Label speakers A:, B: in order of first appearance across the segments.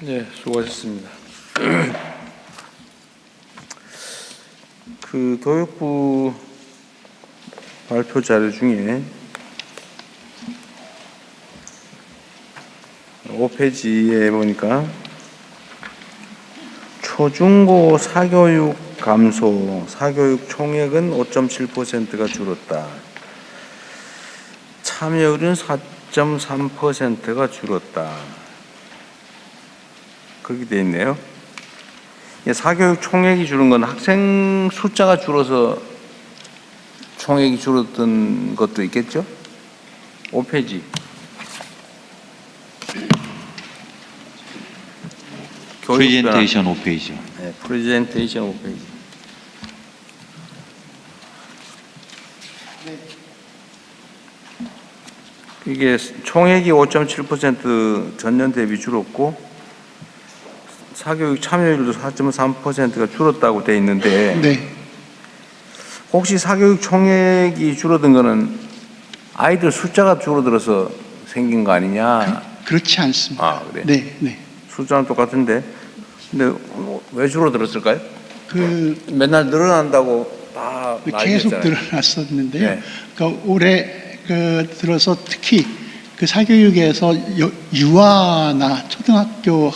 A: 네, 수고하셨습니다. 그 교육부 발표 자료 중에 5페이지에 보니까 초중고 사교육 감소, 사교육 총액은 5.7%가 줄었다. 참여율은 4.3%가 줄었다. 그렇게 돼 있네요. 사교육 총액이 줄은 건 학생 숫자가 줄어서 총액이 줄었던 것도 있겠죠? 5페이지.
B: 프레젠테이션 5페이지.
A: 네, 프레젠테이션 5페이지. 이게 총액이 5.7% 전년 대비 줄었고 사교육 참여율도 4.3%가 줄었다고 돼 있는데
C: 네.
A: 혹시 사교육 총액이 줄어든 거는 아이들 숫자가 줄어들어서 생긴 거 아니냐?
C: 그렇지 않습니다.
A: 아, 그래?
C: 네, 네.
A: 숫자는 똑같은데 근데 왜 줄어들었을까요? 맨날 늘어난다고 다
C: 계속
A: 난리였잖아요.
C: 늘어났었는데요.
A: 네.
C: 그러니까 올해 들어서 특히 그 사교육에서 유아나 초등학교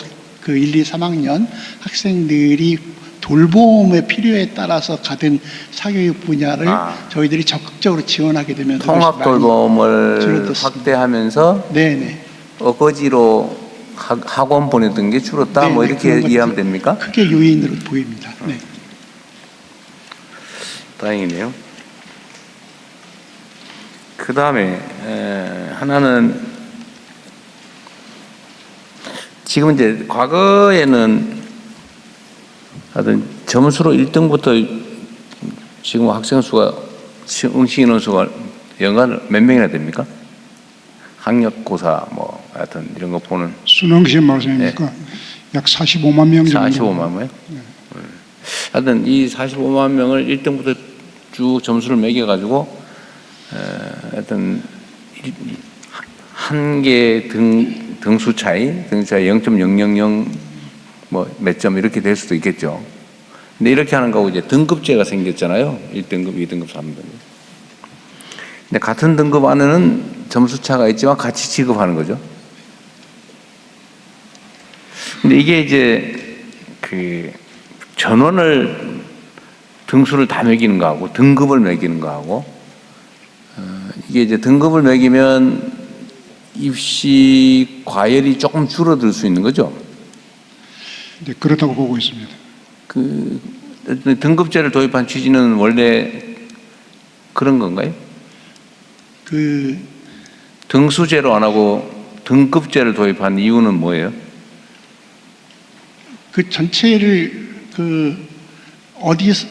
C: 1, 2, 3학년 학생들이 돌봄의 필요에 따라서 가든 사교육 분야를 저희들이 적극적으로 지원하게 되면서
A: 통합 돌봄을 확대하면서
C: 네네.
A: 어거지로 학원 보내던 게 줄었다.
C: 네네,
A: 뭐 이렇게
C: 그런
A: 이해하면
C: 것도
A: 됩니까?
C: 크게 요인으로 보입니다. 네.
A: 다행이네요. 그 다음에 하나는 지금 이제 과거에는 하여튼 점수로 1등부터 지금 학생 수가 응시 인원 수가 연간 몇 명이나 됩니까? 학력고사 뭐 하여튼 이런 거 보는
D: 수능 시험 말씀입니까? 약 45만 명 정도.
A: 45만 명? 하여튼 이 45만 명을 1등부터 쭉 점수를 매겨가지고 하여튼 한 개 등수 차이 0.000 뭐 몇 점 이렇게 될 수도 있겠죠. 근데 이렇게 하는 거고 이제 등급제가 생겼잖아요. 1등급, 2등급, 3등급. 근데 같은 등급 안에는 점수 차가 있지만 같이 취급하는 거죠. 근데 이게 이제 그 전원을 등수를 다 매기는 거하고 등급을 매기는 거하고 이게 이제 등급을 매기면 입시 과열이 조금 줄어들 수 있는 거죠.
D: 네, 그렇다고 보고 있습니다.
A: 그 등급제를 도입한 취지는 원래 그런 건가요? 등수제로 안 하고 등급제를 도입한 이유는 뭐예요?
C: 그 전체를 어디서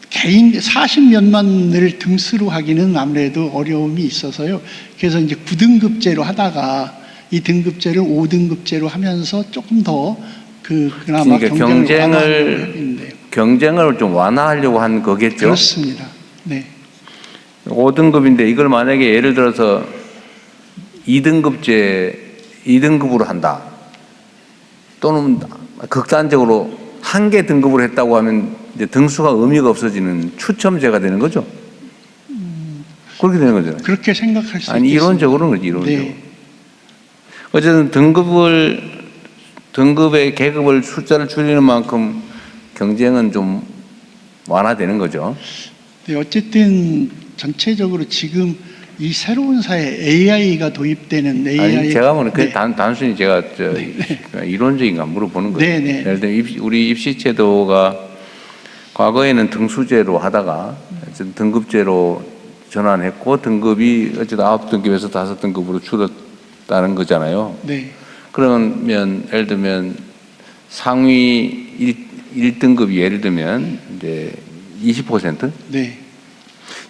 C: 개인 40몇만을 등수로 하기는 아무래도 어려움이 있어서요. 그래서 이제 9등급제로 하다가 이 등급제를 5등급제로 하면서 조금 더 그나마
A: 그러니까 경쟁을 좀 완화하려고 한 거겠죠.
C: 그렇습니다. 네.
A: 5등급인데 이걸 만약에 예를 들어서 2등급으로 한다. 또는 극단적으로 한 개 등급을 했다고 하면 이제 등수가 의미가 없어지는 추첨제가 되는 거죠. 그렇게 되는 거잖아요.
C: 그렇게 생각할 수 있습니다.
A: 아니 이론적으로는 그렇지, 이론적으로.
C: 네.
A: 어쨌든 등급의 계급을 숫자를 줄이는 만큼 경쟁은 좀 완화되는 거죠.
C: 네, 어쨌든 전체적으로 지금 이 새로운 사회 AI가 도입되는 AI.
A: 아니 제가 보는
C: 네.
A: 단순히 제가 이론적인가 물어보는 거예요.
C: 네, 네.
A: 예를 들면 우리 입시제도가 과거에는 등수제로 하다가 등급제로 전환했고 등급이 어쨌든 9등급에서 5등급으로 줄었다는 거잖아요.
C: 네.
A: 그러면 예를 들면 상위 1등급이 예를 들면 이제 20%?
C: 네.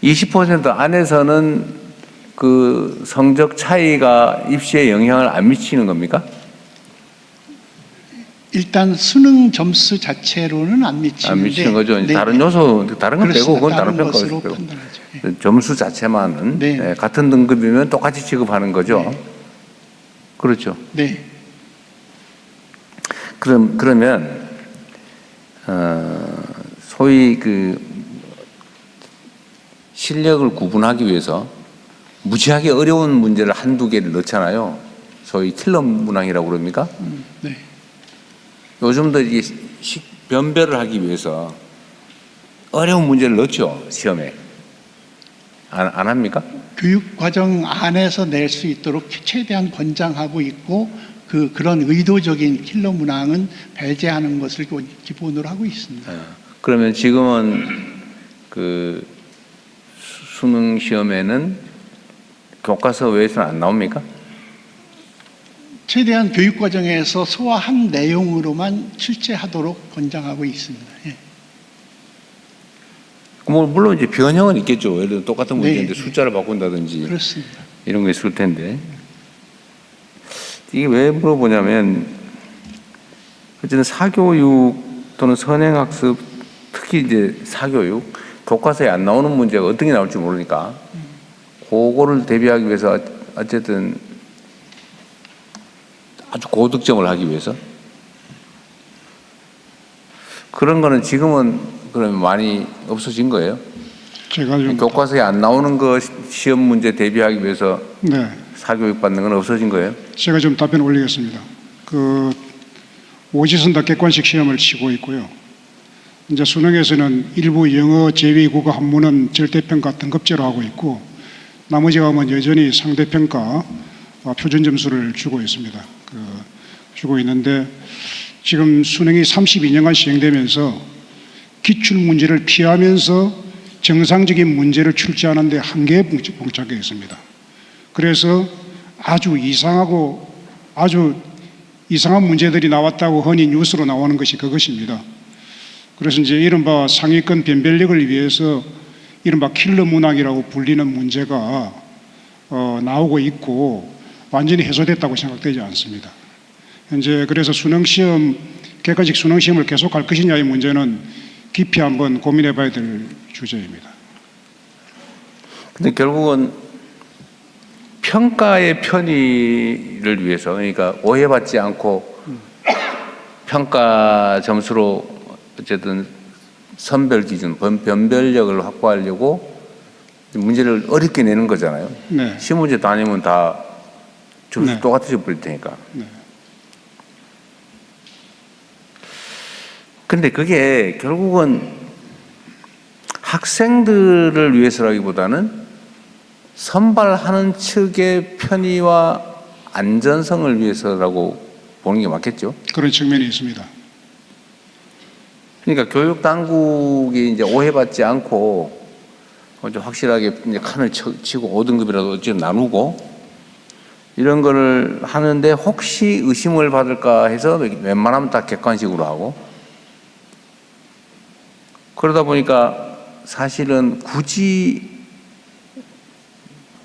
A: 20% 안에서는 그 성적 차이가 입시에 영향을 안 미치는 겁니까?
C: 일단 수능 점수 자체로는 안 미치는데
A: 안 미치는 거죠.
C: 네.
A: 다른 요소, 다른 건 빼고 그건 다른
C: 것으로
A: 평가로 빼고.
C: 판단하죠. 네.
A: 점수 자체만은
C: 네.
A: 같은 등급이면 똑같이 취급하는 거죠.
C: 네.
A: 그렇죠.
C: 네.
A: 그러면 소위 그 실력을 구분하기 위해서 무지하게 어려운 문제를 한두 개를 넣잖아요. 소위 킬러 문항이라고 그럽니까?
C: 네.
A: 요즘도 이게 변별을 하기 위해서 어려운 문제를 넣죠, 시험에. 안 합니까?
C: 교육 과정 안에서 낼 수 있도록 최대한 권장하고 있고 그런 의도적인 킬러 문항은 배제하는 것을 기본으로 하고 있습니다.
A: 그러면 지금은 그 수능 시험에는 교과서 외에서는 안 나옵니까?
C: 최대한 교육 과정에서 소화한 내용으로만 출제하도록 권장하고 있습니다. 예.
A: 뭐 물론 이제 변형은 있겠죠. 예를 들어 똑같은 문제인데
C: 네.
A: 숫자를 바꾼다든지
C: 그렇습니다.
A: 이런 거 있을 텐데. 이게 왜 물어보냐면 어쨌든 사교육 또는 선행학습, 특히 이제 사교육 교과서에 안 나오는 문제가 어떻게 나올지 모르니까 그거를 대비하기 위해서 어쨌든 아주 고득점을 하기 위해서 그런 거는 지금은 그러면 많이 없어진 거예요?
D: 제가 좀
A: 교과서에 안 나오는 거 시험 문제 대비하기 위해서
D: 네,
A: 사교육 받는 건 없어진 거예요?
D: 제가 좀 답변 올리겠습니다. 그 오지선다 객관식 시험을 치고 있고요. 이제 수능에서는 일부 영어 제외 국어 한문은 절대평가 등급제로 하고 있고 나머지 과목은 여전히 상대평가 표준 점수를 주고 있습니다. 주고 있는데 지금 수능이 32년간 시행되면서 기출 문제를 피하면서 정상적인 문제를 출제하는 데 한계에 봉착해 있습니다. 그래서 아주 이상한 문제들이 나왔다고 흔히 뉴스로 나오는 것이 그것입니다. 그래서 이제 이른바 상위권 변별력을 위해서 이른바 킬러 문항이라고 불리는 문제가 나오고 있고 완전히 해소됐다고 생각되지 않습니다. 현재 그래서 객관식 수능시험을 계속할 것이냐의 문제는 깊이 한번 고민해 봐야 될 주제입니다.
A: 근데 결국은 평가의 편의를 위해서 그러니까 오해받지 않고 평가 점수로 어쨌든 선별 기준, 변별력을 확보하려고 문제를 어렵게 내는 거잖아요.
D: 네.
A: 시험 문제 다니면 다 점수
D: 네.
A: 똑같아져 버릴 테니까.
D: 네.
A: 근데 그게 결국은 학생들을 위해서라기보다는 선발하는 측의 편의와 안전성을 위해서라고 보는 게 맞겠죠.
D: 그런 측면이 있습니다.
A: 그러니까 교육 당국이 이제 오해받지 않고 좀 확실하게 이제 칸을 치고 5등급이라도 어쨌든 나누고 이런 거를 하는데 혹시 의심을 받을까 해서 웬만하면 다 객관식으로 하고 그러다 보니까 사실은 굳이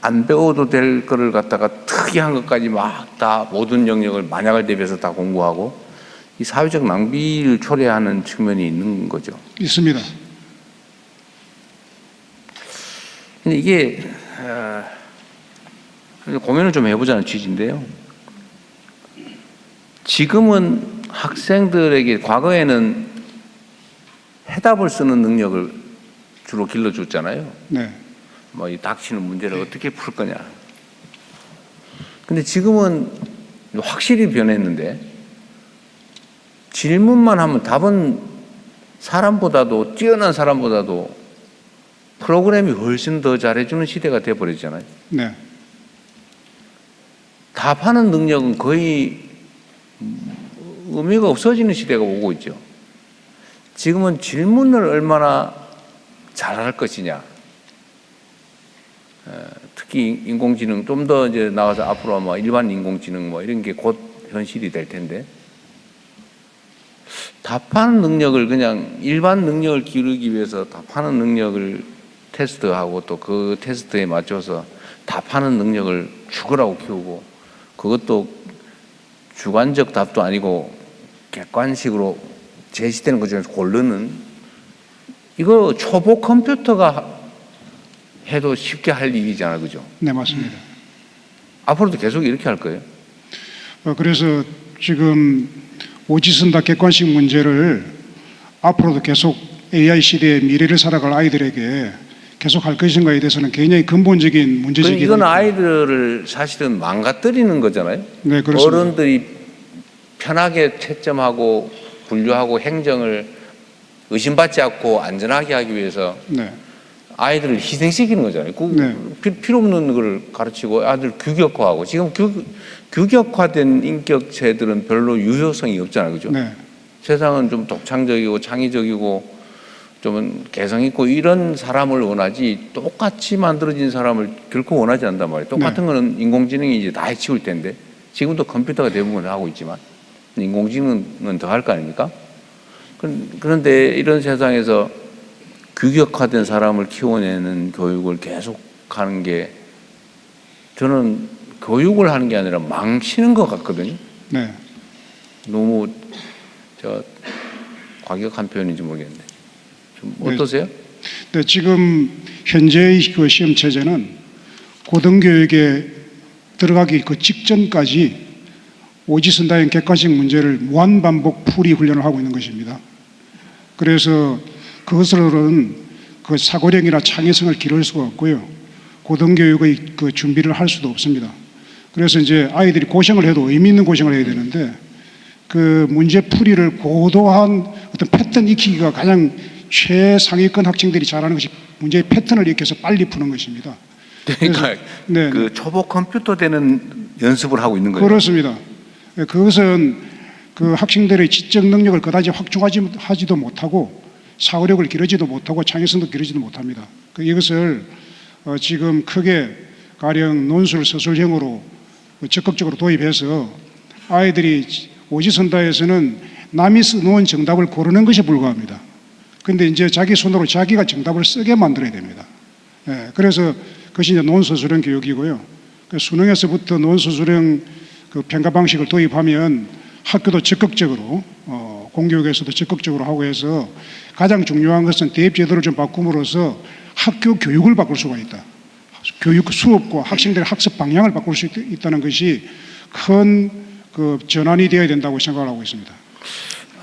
A: 안 배워도 될 거를 갖다가 특이한 것까지 막 다 모든 영역을 만약을 대비해서 다 공부하고 이 사회적 낭비를 초래하는 측면이 있는 거죠.
D: 있습니다.
A: 근데 이게 고민을 좀 해보자는 취지인데요. 지금은 학생들에게 과거에는 해답을 쓰는 능력을 주로 길러줬잖아요.
D: 네.
A: 뭐 이 닥치는 문제를 어떻게 풀 거냐. 근데 지금은 확실히 변했는데 질문만 하면 답은 사람보다도 뛰어난 사람보다도 프로그램이 훨씬 더 잘해주는 시대가 돼버렸잖아요.
D: 네.
A: 답하는 능력은 거의 의미가 없어지는 시대가 오고 있죠. 지금은 질문을 얼마나 잘할 것이냐. 특히 인공지능 좀 더 이제 나가서 앞으로 아마 일반 인공지능 뭐 이런 게 곧 현실이 될 텐데 답하는 능력을 그냥 일반 능력을 기르기 위해서 답하는 능력을 테스트하고 또 그 테스트에 맞춰서 답하는 능력을 죽으라고 키우고 그것도 주관적 답도 아니고 객관식으로 제시되는 것 중에서 고르는 이거 초보 컴퓨터가 해도 쉽게 할 일이잖아요. 그죠?
D: 네, 맞습니다.
A: 앞으로도 계속 이렇게 할 거예요.
D: 그래서 지금 오지선다 객관식 문제를 앞으로도 계속 AI 시대의 미래를 살아갈 아이들에게 계속 할 것인가에 대해서는 굉장히 근본적인 문제제기입니다.
A: 이건 아이들을 사실은 망가뜨리는 거잖아요.
D: 네, 그렇습니다.
A: 어른들이 편하게 채점하고 분류하고 행정을 의심받지 않고 안전하게 하기 위해서
D: 네.
A: 아이들을 희생시키는 거잖아요.
D: 네.
A: 필요 없는 걸 가르치고 아들 규격화하고 지금 규격화된 인격체들은 별로 유효성이 없잖아요. 그죠?
D: 네.
A: 세상은 좀 독창적이고 창의적이고 좀 개성 있고 이런 사람을 원하지 똑같이 만들어진 사람을 결코 원하지 않단 말이에요. 똑같은 거는 인공지능이 이제 다 해치울 텐데 지금도 컴퓨터가 대부분 하고 있지만 인공지능은 더 할 거 아닙니까? 그런데 이런 세상에서 규격화된 사람을 키워내는 교육을 계속하는 게 저는 교육을 하는 게 아니라 망치는 것 같거든요.
D: 네.
A: 너무 과격한 표현인지 모르겠는데 좀
D: 네.
A: 어떠세요?
D: 네, 지금 현재의 그 시험 체제는 고등교육에 들어가기 그 직전까지 오지선다형 객관식 문제를 무한반복 풀이 훈련을 하고 있는 것입니다. 그래서 그것으로는 그 사고력이나 창의성을 기를 수가 없고요. 고등교육의 그 준비를 할 수도 없습니다. 그래서 이제 아이들이 고생을 해도 의미 있는 고생을 해야 되는데 그 문제 풀이를 고도한 어떤 패턴 익히기가 가장 최상위권 학생들이 잘하는 것이 문제의 패턴을 익혀서 빨리 푸는 것입니다.
A: 그러니까
D: 네,
A: 그 초보 컴퓨터 되는 연습을 하고 있는 거예요.
D: 그렇습니다. 그것은 그 학생들의 지적 능력을 그다지 확충하지도 못하고 사고력을 기르지도 못하고 창의성도 기르지도 못합니다. 이것을 지금 크게 가령 논술 서술형으로 적극적으로 도입해서 아이들이 오지선다에서는 남이 써놓은 정답을 고르는 것에 불과합니다. 그런데 이제 자기 손으로 자기가 정답을 쓰게 만들어야 됩니다. 그래서 그것이 이제 논서술형 교육이고요. 수능에서부터 논서술형 그 평가 방식을 도입하면 학교도 적극적으로 공교육에서도 적극적으로 하고 해서 가장 중요한 것은 대입 제도를 좀 바꿈으로써 학교 교육을 바꿀 수가 있다. 교육 수업과 학생들의 학습 방향을 바꿀 수 있다는 것이 큰 그 전환이 되어야 된다고 생각을 하고 있습니다.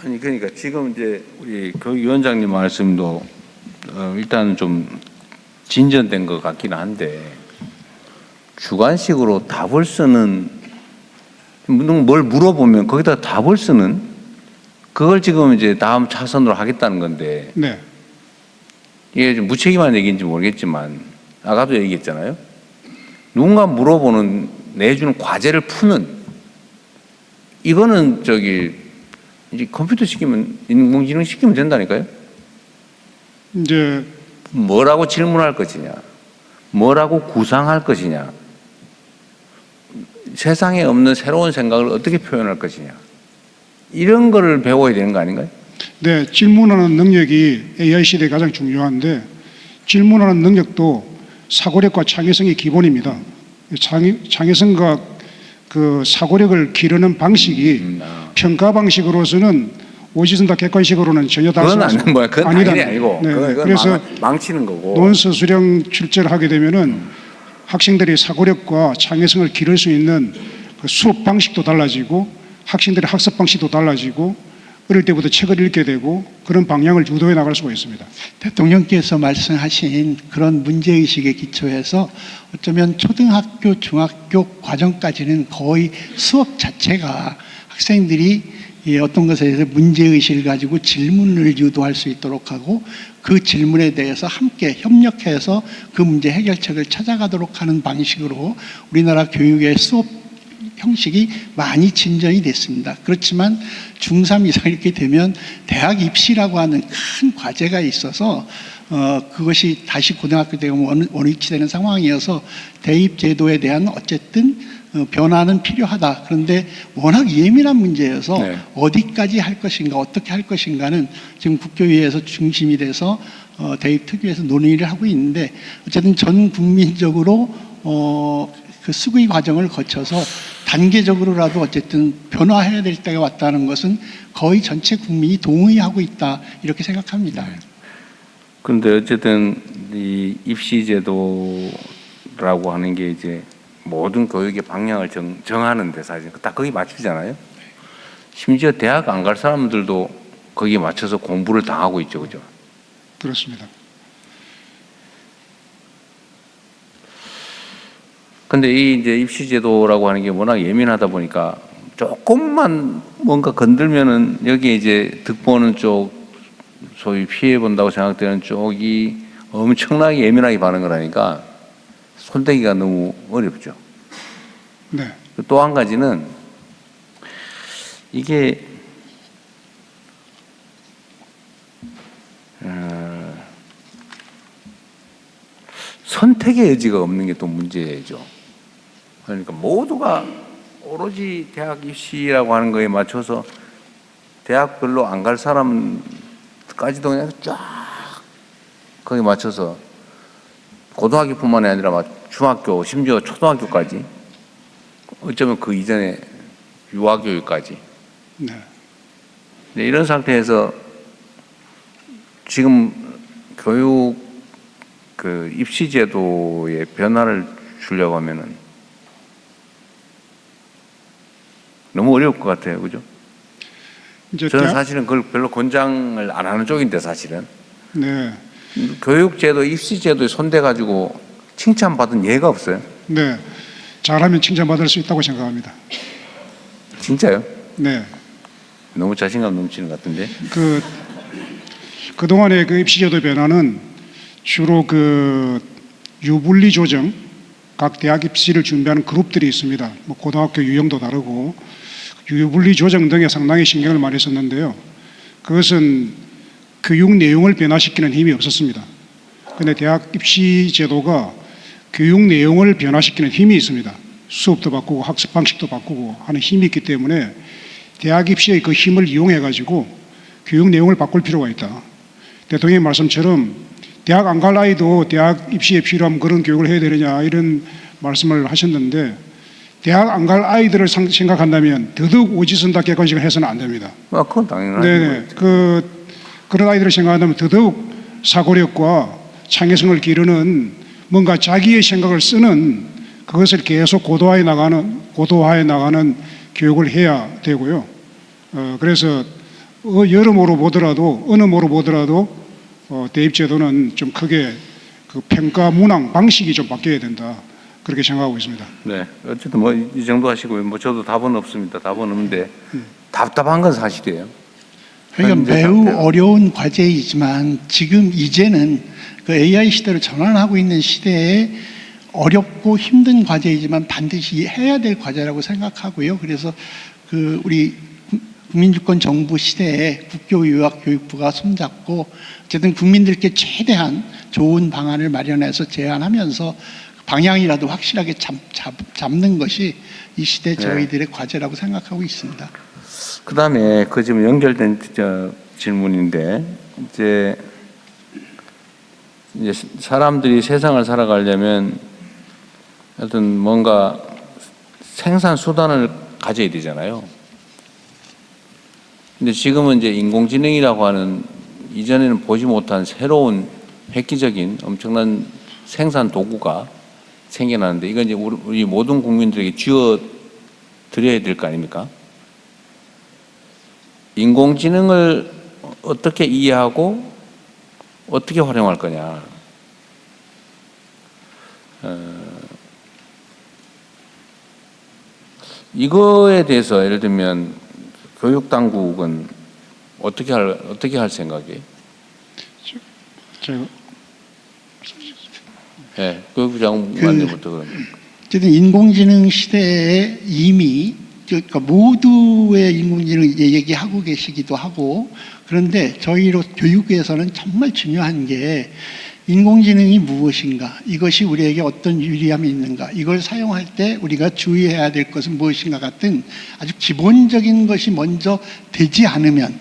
A: 아니 그러니까 지금 이제 우리 교육위원장님 말씀도 일단 좀 진전된 것 같기는 한데 주관식으로 답을 쓰는 뭘 물어보면 거기다 답을 쓰는 그걸 지금 이제 다음 차선으로 하겠다는 건데
D: 네.
A: 이게 좀 무책임한 얘기인지 모르겠지만 아까도 얘기했잖아요. 누군가 물어보는 내주는 과제를 푸는 이거는 이제 컴퓨터 시키면 인공지능 시키면 된다니까요.
D: 이제
A: 뭐라고 질문할 것이냐, 뭐라고 구상할 것이냐, 세상에 없는 새로운 생각을 어떻게 표현할 것이냐 이런 거를 배워야 되는 거 아닌가요?
D: 네, 질문하는 능력이 AI 시대에 가장 중요한데 질문하는 능력도 사고력과 창의성이 기본입니다. 창의성과 그 사고력을 기르는 방식이 평가 방식으로서는 오지선다 객관식으로는 전혀 다르지
A: 그건
D: 않습니다.
A: 아닌 거야. 그건 당연히 아니고.
D: 네,
A: 그건
D: 그래서
A: 망치는 거고.
D: 논서술형 출제를 하게 되면은 학생들이 사고력과 창의성을 기를 수 있는 그 수업 방식도 달라지고 학생들의 학습 방식도 달라지고 어릴 때부터 책을 읽게 되고 그런 방향을 유도해 나갈 수가 있습니다.
C: 대통령께서 말씀하신 그런 문제의식에 기초해서 어쩌면 초등학교, 중학교 과정까지는 거의 수업 자체가 학생들이 어떤 것에 대해서 문제의식을 가지고 질문을 유도할 수 있도록 하고 그 질문에 대해서 함께 협력해서 그 문제 해결책을 찾아가도록 하는 방식으로 우리나라 교육의 수업 형식이 많이 진전이 됐습니다. 그렇지만 중3 이상 이렇게 되면 대학 입시라고 하는 큰 과제가 있어서 그것이 다시 고등학교 되면 원위치되는 상황이어서 대입 제도에 대한 어쨌든 변화는 필요하다. 그런데 워낙 예민한 문제여서
A: 네.
C: 어디까지 할 것인가 어떻게 할 것인가는 지금 국교위에서 중심이 돼서 대입 특위에서 논의를 하고 있는데 어쨌든 전 국민적으로 그 수의 과정을 거쳐서 단계적으로라도 어쨌든 변화해야 될 때가 왔다는 것은 거의 전체 국민이 동의하고 있다 이렇게 생각합니다.
A: 그런데 어쨌든 이 입시 제도라고 하는 게 이제 모든 교육의 방향을 정하는데 사실 딱 거기 맞추잖아요. 심지어 대학 안 갈 사람들도 거기에 맞춰서 공부를 다 하고 있죠, 그죠?
D: 그렇습니다.
A: 근데 이 이제 입시제도라고 하는 게 워낙 예민하다 보니까 조금만 뭔가 건들면은 여기에 이제 득보는 쪽, 소위 피해 본다고 생각되는 쪽이 엄청나게 예민하게 반응을 하니까 손대기가 너무 어렵죠.
D: 네.
A: 또 한 가지는 이게 선택의 여지가 없는 게 또 문제죠. 그러니까 모두가 오로지 대학 입시라고 하는 거에 맞춰서 대학별로 안 갈 사람까지도 그냥 쫙 거기에 맞춰서 고등학교뿐만이 아니라 중학교, 심지어 초등학교까지, 어쩌면 그 이전에 유아교육까지.
D: 네.
A: 네, 이런 상태에서 지금 교육 그 입시제도의 변화를 주려고 하면은 너무 어려울 것 같아요, 그죠?
D: 이제
A: 저는
D: 대학,
A: 사실은 그걸 별로 권장을 안 하는 쪽인데 사실은
D: 네.
A: 교육제도, 입시제도에 손대가지고 칭찬받은 예가 없어요.
D: 네. 잘하면 칭찬받을 수 있다고 생각합니다.
A: 진짜요?
D: 네.
A: 너무 자신감 넘치는 것 같은데.
D: 그동안의 그 입시제도 변화는 주로 그 유불리 조정, 각 대학 입시를 준비하는 그룹들이 있습니다. 뭐 고등학교 유형도 다르고 유불리 조정 등에 상당히 신경을 많이 썼는데요. 그것은 교육 내용을 변화시키는 힘이 없었습니다. 그런데 대학 입시 제도가 교육 내용을 변화시키는 힘이 있습니다. 수업도 바꾸고 학습 방식도 바꾸고 하는 힘이 있기 때문에 대학 입시의 그 힘을 이용해 가지고 교육 내용을 바꿀 필요가 있다. 대통령의 말씀처럼 대학 안 갈 아이도 대학 입시에 필요한 그런 교육을 해야 되느냐 이런 말씀을 하셨는데, 대학 안 갈 아이들을 생각한다면 더더욱 오지선다 객관식을 해서는 안 됩니다.
A: 그건 당연하죠.
D: 네네. 그런 아이들을 생각한다면 더더욱 사고력과 창의성을 기르는 뭔가 자기의 생각을 쓰는 그것을 계속 고도화해 나가는 교육을 해야 되고요. 그래서 여러모로 보더라도 어느 모로 보더라도 대입제도는 좀 크게 그 평가 문항 방식이 좀 바뀌어야 된다, 그렇게 생각하고 있습니다.
A: 네, 어쨌든 뭐 이 정도 하시고요. 뭐 저도 답은 없습니다. 답은 없는데 답답한 건 사실이에요.
C: 그러니까 매우 어려운 과제이지만 지금 이제는 그 AI 시대로 전환하고 있는 시대에 어렵고 힘든 과제이지만 반드시 해야 될 과제라고 생각하고요. 그래서 그 우리 국민주권 정부 시대에 국교유학교육부가 손잡고 어쨌든 국민들께 최대한 좋은 방안을 마련해서 제안하면서 방향이라도 확실하게 잡는 것이 이 시대 저희들의 과제라고 생각하고 있습니다.
A: 그 다음에 그 지금 연결된 질문인데, 이제 사람들이 세상을 살아가려면 하여튼 뭔가 생산 수단을 가져야 되잖아요. 근데 지금은 이제 인공지능이라고 하는 이전에는 보지 못한 새로운 획기적인 엄청난 생산 도구가 생겨나는데, 이건 이제 우리 모든 국민들에게 쥐어 드려야 될 거 아닙니까? 인공지능을 어떻게 이해하고 어떻게 활용할 거냐. 이거에 대해서 예를 들면 교육 당국은 어떻게 할 생각이에요?
D: 제가
A: 네, 교육부 장관님부터 그러면.
C: 어쨌든 인공지능 시대에 이미 그러니까 모두의 인공지능 얘기하고 계시기도 하고, 그런데 저희로 교육에서는 정말 중요한 게 인공지능이 무엇인가, 이것이 우리에게 어떤 유리함이 있는가, 이걸 사용할 때 우리가 주의해야 될 것은 무엇인가 같은 아주 기본적인 것이 먼저 되지 않으면,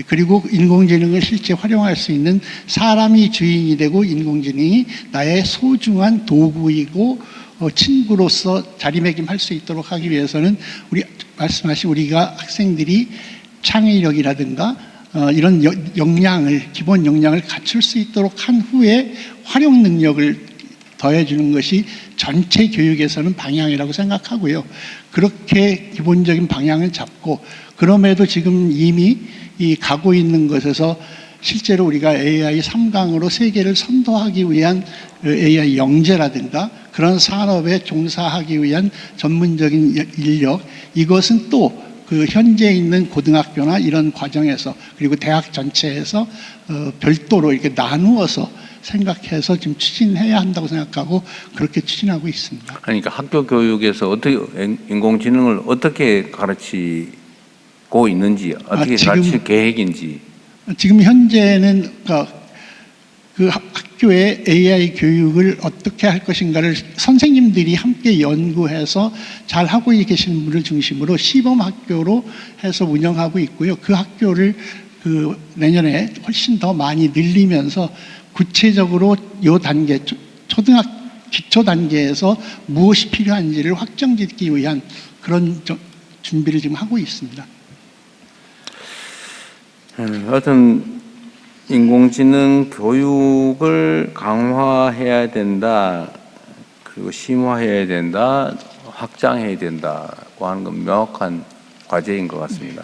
C: 그리고 인공지능을 실제 활용할 수 있는 사람이 주인이 되고 인공지능이 나의 소중한 도구이고 친구로서 자리매김할 수 있도록 하기 위해서는 우리 말씀하신 우리가 학생들이 창의력이라든가 이런 기본 역량을 갖출 수 있도록 한 후에 활용 능력을 더해주는 것이 전체 교육에서는 방향이라고 생각하고요. 그렇게 기본적인 방향을 잡고 그럼에도 지금 이미 이 가고 있는 것에서 실제로 우리가 AI 3강으로 세계를 선도하기 위한 AI 영재라든가 그런 산업에 종사하기 위한 전문적인 인력, 이것은 또 그 현재 있는 고등학교나 이런 과정에서 그리고 대학 전체에서 별도로 이렇게 나누어서 생각해서 지금 추진해야 한다고 생각하고 그렇게 추진하고 있습니다.
A: 그러니까 학교 교육에서 어떻게 인공지능을 어떻게 가르치고 있는지, 어떻게
C: 지금
A: 가르칠 계획인지.
C: 지금 현재는 그 학교의 AI 교육을 어떻게 할 것인가를 선생님들이 함께 연구해서 잘 하고 계시는 분을 중심으로 시범 학교로 해서 운영하고 있고요. 그 학교를 그 내년에 훨씬 더 많이 늘리면서 구체적으로 요 단계 기초 단계에서 무엇이 필요한지를 확정짓기 위한 그런 준비를 지금 하고 있습니다.
A: 하여튼 인공지능 교육을 강화해야 된다, 그리고 심화해야 된다, 확장해야 된다고 하는 건 명확한 과제인 것 같습니다.